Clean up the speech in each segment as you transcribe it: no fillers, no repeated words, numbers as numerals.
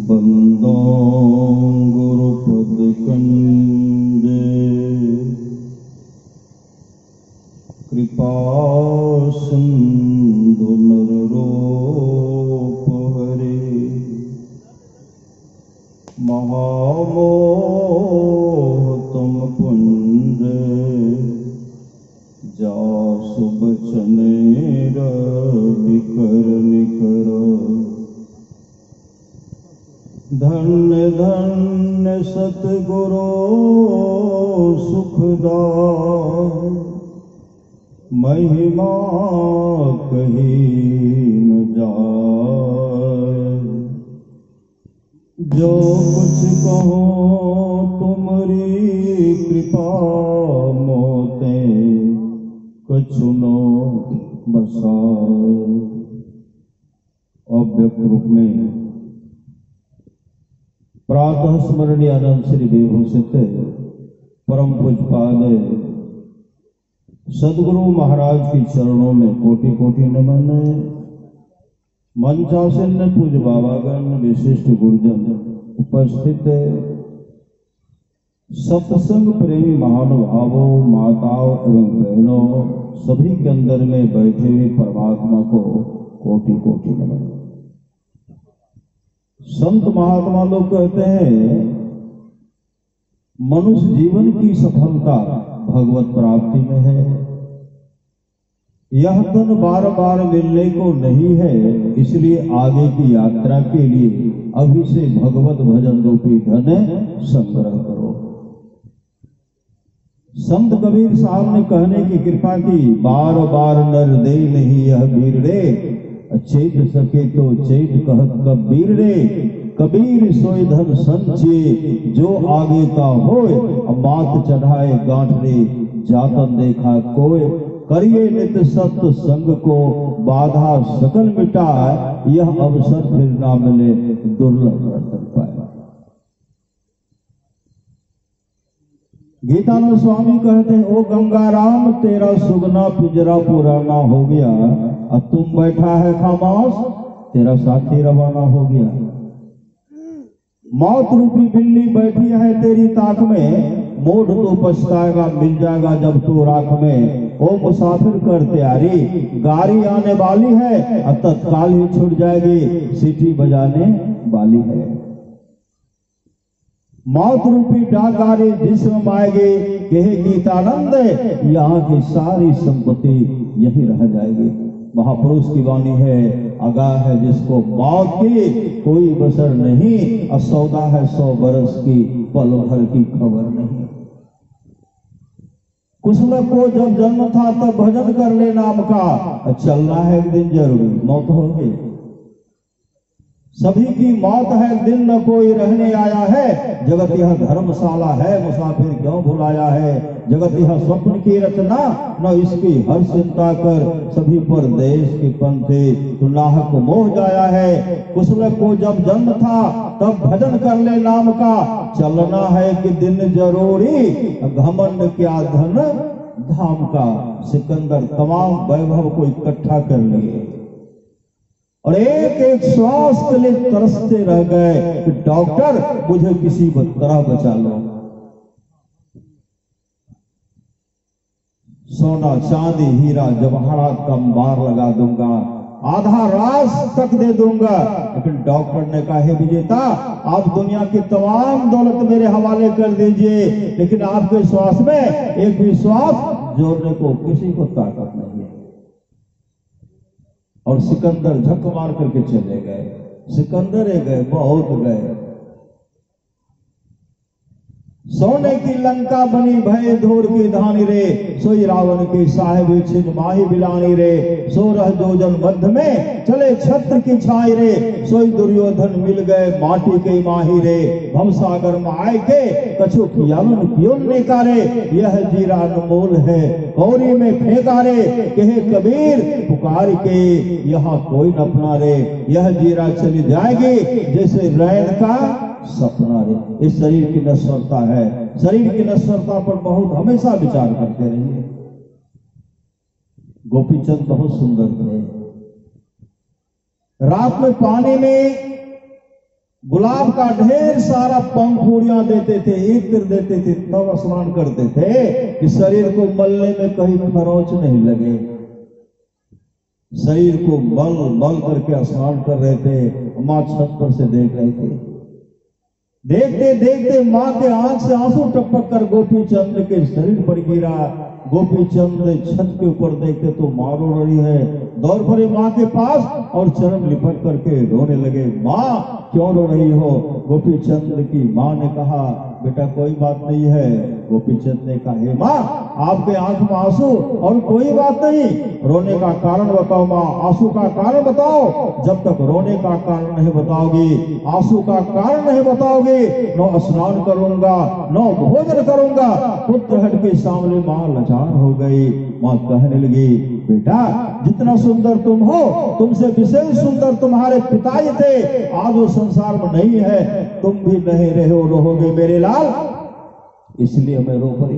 बंदो गुरुपद कंजे कृपा सिंधु नररूप हरे महामोह तुम पुंज जासु बचनेर विकर निकर धन्य धन्य सतगुरु सुखदाय महिमा कही न जाए। जो कुछ कहो तुम्हारी कृपा मोते कछु नो बसाए। अव्यक्त रूप में प्रातः स्मरणीय आनंद श्री विभूषित परम पूज्यपाद सदगुरु महाराज के चरणों में कोटि कोटि नमन। मंचासीन पूज्य बाबागण, विशिष्ट गुरुजन, उपस्थित सत्संग प्रेमी महानुभावों, माताओं एवं बहनों, सभी के अंदर में बैठे हुए परमात्मा को कोटि कोटि नमन। संत महात्मा लोग कहते हैं मनुष्य जीवन की सफलता भगवत प्राप्ति में है। यह धन बार बार मिलने को नहीं है, इसलिए आगे की यात्रा के लिए अभी से भगवत भजन रूपी धन संग्रह करो। संत कबीर साहब ने कहने की कृपा की, बार बार नर दे नहीं यह वीर रे, चेत सके तो चेत कहत कबीर रे। कबीर सोई धन संचे जो आगे का होए, मात चढ़ाए गांठ रे जातन देखा कोय। करिए नित सत्य संग को बाधा सकल मिटाए, यह अवसर फिर ना मिले दुर्लभ रतन पाए। गीतानंद स्वामी कहते हैं, ओ गंगाराम तेरा सुगना पिंजरा पुराना हो गया, अब तुम बैठा है खामोश तेरा साथी रवाना हो गया। मौत रूपी बिल्ली बैठी है तेरी ताक में, मोड़ तो पछताएगा मिल जाएगा जब तू राख में। ओ मुसाफिर कर तैयारी गाड़ी आने वाली है, अब तत्काल ही छूट जाएगी सीटी बजाने वाली है। मौत रूपी डाकारी जिसम आएगी, कहे गीतानंद यहाँ की सारी संपत्ति यही रह जाएगी। महापुरुष की वाणी है, आगाह है जिसको मौत की कोई बसर नहीं, असौदा है 100 बरस की पल भर की खबर नहीं। कुशलक को जब जन्म था तब भजन कर ले नाम का, चलना है एक दिन जरूरी मौत होगी। सभी की मौत है एक दिन, न कोई रहने आया है। जगत यह धर्मशाला है, मुसाफिर क्यों भुलाया है। जगत यह स्वप्न की रचना, न इसकी हर चिंता कर। सभी पर देश की पंथे तू नाहक मोह जाया है। कुशलक को जब जन्म था तब भजन कर ले नाम का, चलना है कि दिन जरूरी घमंड क्या धन धाम का। सिकंदर तमाम वैभव को इकट्ठा कर लिए और एक एक श्वास के लिए तरसते रह गए कि डॉक्टर मुझे किसी तरह बचा लो। सोना चांदी हीरा जवाहरात का अंबार लगा दूंगा, आधा रास तक दे दूंगा। लेकिन डॉक्टर ने कहा, हे विजेता आप दुनिया की तमाम दौलत मेरे हवाले कर दीजिए, लेकिन आपके श्वास में एक भी श्वास जोड़ने को किसी को ताकत नहीं है। और सिकंदर झक मार करके चले गए। सिकंदर गए, बहुत गए। सोने की लंका बनी भय धूर की धानी रे, सोई रावण की साहिब छिन माही बिलानी रे। 16 जोजन मध्य में चले छत्र की छाई रे, सोई दुर्योधन मिल गए माटी के माही रे। भवसागर में आए के कछु कियावन पियोन ने कारे, यह जीरा अनमोल है कौरी में फेंका रे। कहे कबीर पुकार के यहाँ कोई न अपना रे, यह जीरा चली जाएगी जैसे रैन का सपना रे। इस शरीर की नश्वरता है, शरीर की नश्वरता पर बहुत हमेशा विचार करते रहिए। गोपीचंद बहुत सुंदर थे। रात में पानी में गुलाब का ढेर सारा पंखुड़ियां देते थे, इत्र देते थे, तब स्नान करते थे कि शरीर को मलने में कहीं खरोच नहीं लगे। शरीर को मल मल करके स्नान कर रहे थे। माँ छत पर से देख रहे थे। देखते देखते माँ के आंख से आंसू टपक कर गोपीचंद के शरीर पर गिरा। गोपीचंद छत के ऊपर देखते तो माँ रो रही है। दौड़ पड़े माँ के पास और चरण लिपट करके रोने लगे। माँ क्यों रो रही हो? गोपीचंद की माँ ने कहा, बेटा कोई बात नहीं है। गोपीचंद ने कहा, हे माँ, आपके आंख में आंसू और कोई बात नहीं, रोने का कारण बताओ माँ, आंसू का कारण बताओ। जब तक रोने का कारण नहीं बताओगी, आंसू का कारण नहीं बताओगी, न स्नान करूंगा न भोजन करूंगा। पुत्र हट के सामने माँ लाचार हो गई। माँ कहने लगी, बेटा जितना सुंदर तुम हो, तुमसे विशेष सुंदर तुम्हारे पिताजी थे, आज वो संसार में नहीं है, तुम भी नहीं रहोगे मेरे लाल, इसलिए मैं रो पड़ी।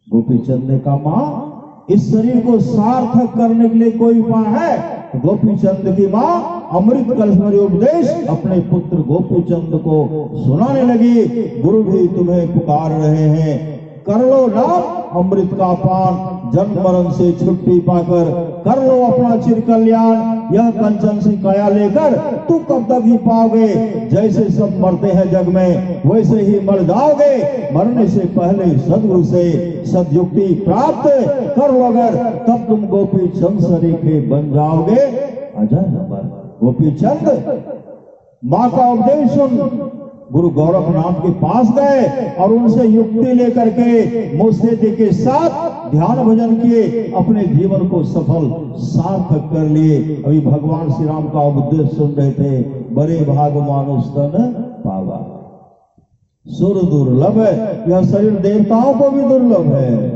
गोपीचंद ने कहा, माँ इस शरीर को सार्थक करने के लिए कोई उपाय है? गोपीचंद की माँ अमृत कलश उपदेश अपने पुत्र गोपीचंद को सुनाने लगी। गुरु भी तुम्हें पुकार रहे हैं, कर लो नाम अमृत का पान, जन्म मरण से छुट्टी पाकर कर लो अपना चिर कल्याण। यह कंचन से काया लेकर तू कब तक ही पाओगे? जैसे सब मरते हैं जग में, वैसे ही मर जाओगे। मरने से पहले सदगुरु से सदयुक्ति प्राप्त कर लो, अगर तब तुम गोपीचंद सरीखे बन जाओगे। अजय नंबर गोपीचंद माँ का उपदेश सुन गुरु गोरखनाथ के पास गए और उनसे युक्ति लेकर के मुस्तैदी के साथ ध्यान भजन किए, अपने जीवन को सफल सार्थक कर लिए। अभी भगवान श्री राम का उपदेश सुन रहे थे, बड़े भाग मानुष तन पावा। सुर दुर्लभ है, यह शरीर देवताओं को भी दुर्लभ है।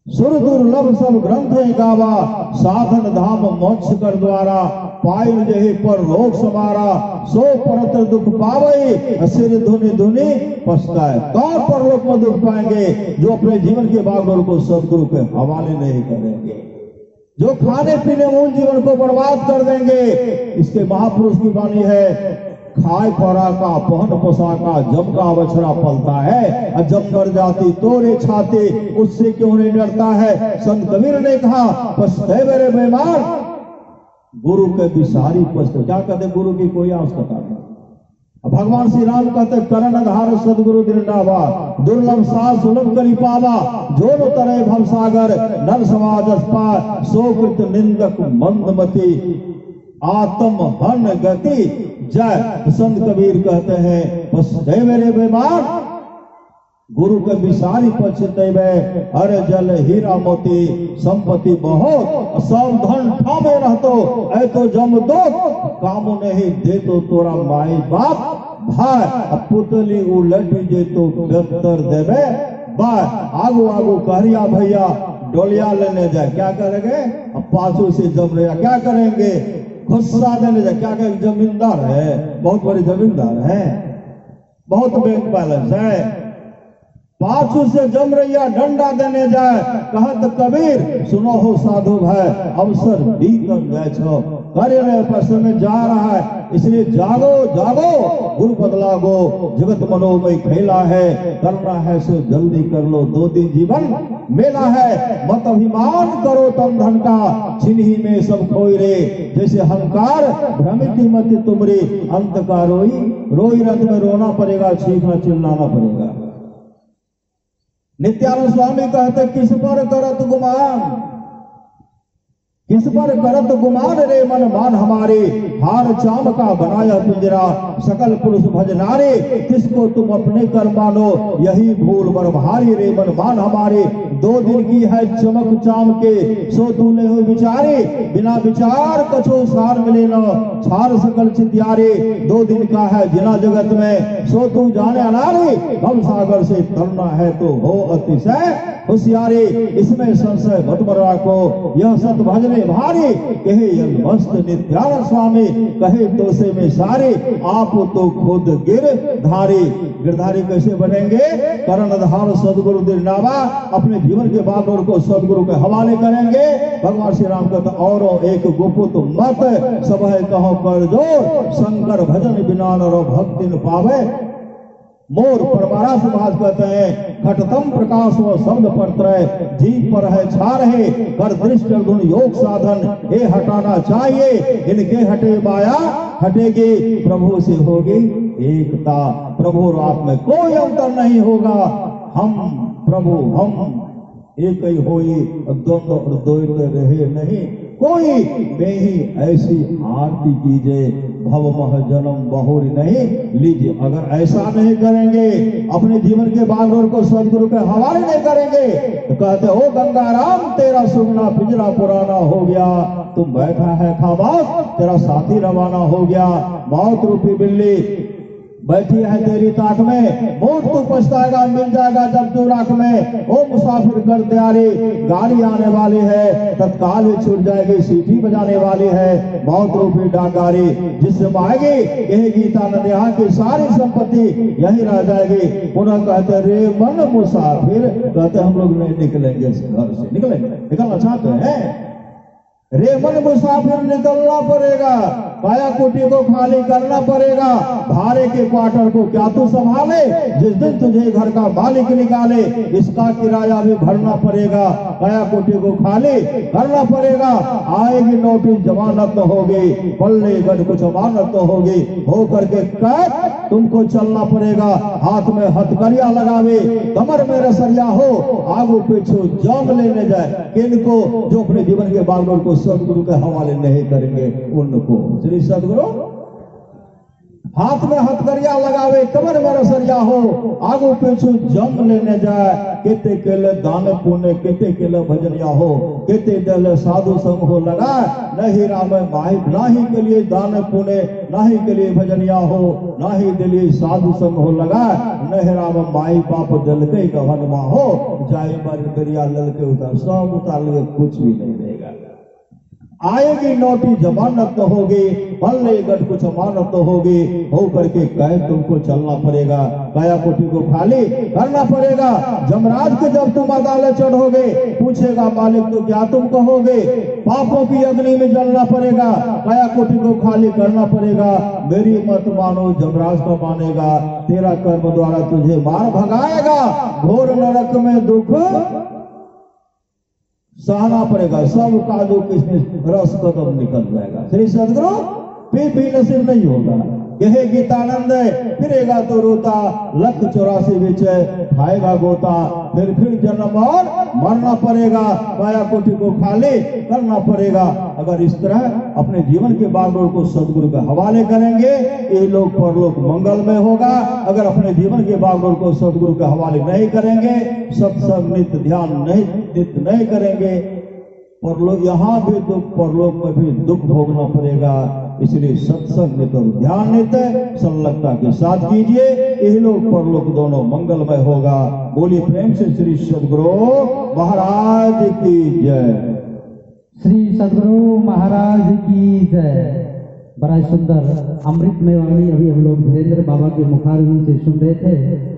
सुर दुर्लभ सब ग्रंथ गावा, साधन धाम मोक्ष कर द्वारा। पायल जहे पर रोग समारा, सो परत्र दुख पावई। सिर धुनि धुनि पछताए, कौन परलोक में दुख पाएंगे? जो अपने जीवन के बागडोर को सदगुरु के हवाले नहीं करेंगे, जो खाने पीने मूल जीवन को बर्बाद कर देंगे। इसके महापुरुष की वाणी है, खाए परा का पहन पोशाका, जम का बछड़ा पलता है, और जब मर जाती तोरे छाती, उससे क्यों नहीं डरता है? संत कबीर ने कहा, पछते मेरे बेमार गुरु के बिसारी पछते। क्या कहते? गुरु की कोई आवश्यकता नहीं। भगवान श्री राम कहते, करण आधार सदगुरु दृढ़ावा, दुर्लभ सास सुलभ करी पावा। जो न तरे भव सागर, नर समाज अस्पा, सोकृत निंदक मंदमती, आत्म हन गति जय। संत कबीर कहते हैं, पछते मेरे बेमार गुरु के विसारी पछतेवे। अरे जल हीरा मोती संपत्ति बहुत, सब धन ठामे रहतो, ऐ तो जम दो कामो नहीं दे तो तोरा माई बाप भाई। पुतली उलट जे तो बेहतर देवे बाय। आगू आगू कहरिया भैया डोलिया लेने जाए, क्या करेंगे? अब पाछू से जम रहा, क्या करेंगे? गुस्सा देने जाए, क्या करेंगे? जमींदार है, बहुत बड़े जमींदार है, बहुत बैंक बैलेंस है। पाछू से जम रैया डंडा देने जाए, कहत कबीर सुनो हो साधु भाई, अवसर बीतल जाए छो, करे रहे पर में जा रहा है, इसलिए जागो जागो गुरु बदला गो। जगत मनोमय खेला है, करना है सो जल्दी कर लो, 2 दिन जीवन मेला है। मत अभिमान करो तम धन का, छिन्ही में सब खोई रे। जैसे हंकार भ्रमित मत तुमरे, अंत का रोई रोई रंत में रोना पड़ेगा, चीखना चिल्लाना पड़ेगा। नित्यानंद स्वामी कहते, किस पर करत गुमान, किस पर करत गुमान रे मन मान हमारे। हार चाम का बनाया पिंजरा, सकल पुरुष भजनारे। किसको तुम अपने कर मानो, यही भूल बर भारी रे मन मान हमारे। 2 दिन की है चमक चाम के, सो तूने हो विचारे। बिना विचार कछो सार मिले न, छार सकल चित्यारे। 2 दिन का है जिना जगत में, सो तू जाने अनारे। हम सागर से तरना है तो हो अतिशय होशियारे। इसमें संशय मत राखो, यह सत भजने भले भारी, कहे यल मस्त नित्यानंद स्वामी, कहे तो से में सारे, आप तो खुद गिरधारी। गिरधारी कैसे बनेंगे? कर्णधार सदगुरु दिरनावा, अपने जीवन के बागडोर को सदगुरु के हवाले करेंगे। भगवान श्री राम कहते और एक गुपुत मत, सब है कहो कर जोर, शंकर भजन बिना नर भक्ति न पावे। मोर परमारा समाज कहते हैं, खटतम प्रकाश व शब्द परत्रय, जीव पर है छा रहे, कर दृष्ट गुण योग साधन, ये हटाना चाहिए, इनके हटे माया हटेगी, प्रभु से होगी एकता। प्रभु और आप में कोई अंतर नहीं होगा, हम प्रभु हम एक ही होई, द्वंद्व और द्वैत रहे नहीं कोई। में ही ऐसी आरती कीजिए, भव मह जन्म बहुरी नहीं लीजिए। अगर ऐसा नहीं करेंगे, अपने जीवन के बागडोर को सदगुरु के हवाले नहीं करेंगे, तो कहते ओ गंगाराम तेरा सुनना पिंजरा पुराना हो गया, तुम बैठा है खामोश, तेरा साथी रवाना हो गया। मौत रूपी बिल्ली बैठी है तेरी ताक में, मोट तू पछताएगा, मिल जाएगा जब तू राख में। ओ मुसाफिर कर तैयारी, गाड़ी आने वाली है, तत्काल ही छूट जाएगी, सीटी बजाने वाली है मौत रूपी डाकारी। जिससे पाएगी यही गीता नंद यहाँ की सारी संपत्ति यही रह जाएगी। पुनः कहते रे मन मुसाफिर, कहते हम लोग नहीं निकलेंगे इस घर से, निकलना चाहते हैं। रे मन मुसाफिर निकलना पड़ेगा, काया कुटी को खाली करना पड़ेगा, भाड़े के क्वार्टर को क्या तू संभाले, जिस दिन तुझे घर का मालिक निकाले, इसका किराया भी भरना पड़ेगा, काया कुटी को खाली करना पड़ेगा। आएगी नोटिस जमानत तो होगी, पल्ले गढ़ कुछ अमानत तो होगी, हो करके कैद तुमको चलना पड़ेगा। हाथ में हथकड़िया लगावे, कमर में रसरिया हो, आगू पीछू जंग लेने जाए, किनको जो अपने जीवन के बागडोर को सदगुरु के हवाले नहीं करेंगे उनको। श्री सदगुरु हाथ में हथकड़िया लगावे, कमर में रसरिया हो, आगू पीछू जंग लेने जाए, केते केले दान पुण्य, केते केले भजनिया हो, केते देले साधु संग हो लगा, नहीं राम माही नाही के लिए दान पुण्य, नाही के लिए भजनिया हो, नाही दिली साधु संग हो लगा, नहीं राम माही पाप दल के गहनमा हो, जाए पर दरिया लल के उतार, सब उतार ले, कुछ भी नहीं रहेगा। आएगी नोटी जमानत तो होगी, पल्ले गढ़ कुछ अमानत तो होगी, हो करके कहे तुमको चलना पड़ेगा, काया कोठी को खाली करना पड़ेगा। जमराज के जब तुम अदालत चढ़ोगे, पूछेगा मालिक तो क्या तुम कहोगे, पापों की अग्नि में जलना पड़ेगा, काया कोठी को खाली करना पड़ेगा। मेरी मत मानो जमराज का मानेगा, तेरा कर्म द्वारा तुझे मार भगाएगा, घोर नरक में दुख सहना पड़ेगा, सब काजू किसमिस रस कदम निकल जाएगा। श्री सदगुरु पी नसीब नहीं होगा, यह गीतानंद फिरेगा तो रोता, लख 84 विचय खाएगा गोता, फिर जन्म और मरना पड़ेगा, काया कोठी को खाली करना पड़ेगा। अगर इस तरह अपने जीवन के बागडोर को सदगुरु के हवाले करेंगे, ये लोग परलोक मंगल में होगा। अगर अपने जीवन के बागडोर को सदगुरु के हवाले नहीं करेंगे, सत्संग नित्य ध्यान नहीं करेंगे, परलोक यहाँ भी दुख, परलोक में भी दुख भोगना पड़ेगा। इसलिए सत्संग नित्य और ध्यान नित्य संलग्नता के साथ कीजिए, यही लोग परलोक दोनों मंगलमय होगा। बोलिए प्रेम से श्री सदगुरु महाराज की जय। श्री सदगुरु महाराज की जय। बड़ा सुंदर अमृतमय वाणी अभी हम लोग वीरेंद्र बाबा के मुखारविंद से सुन रहे थे।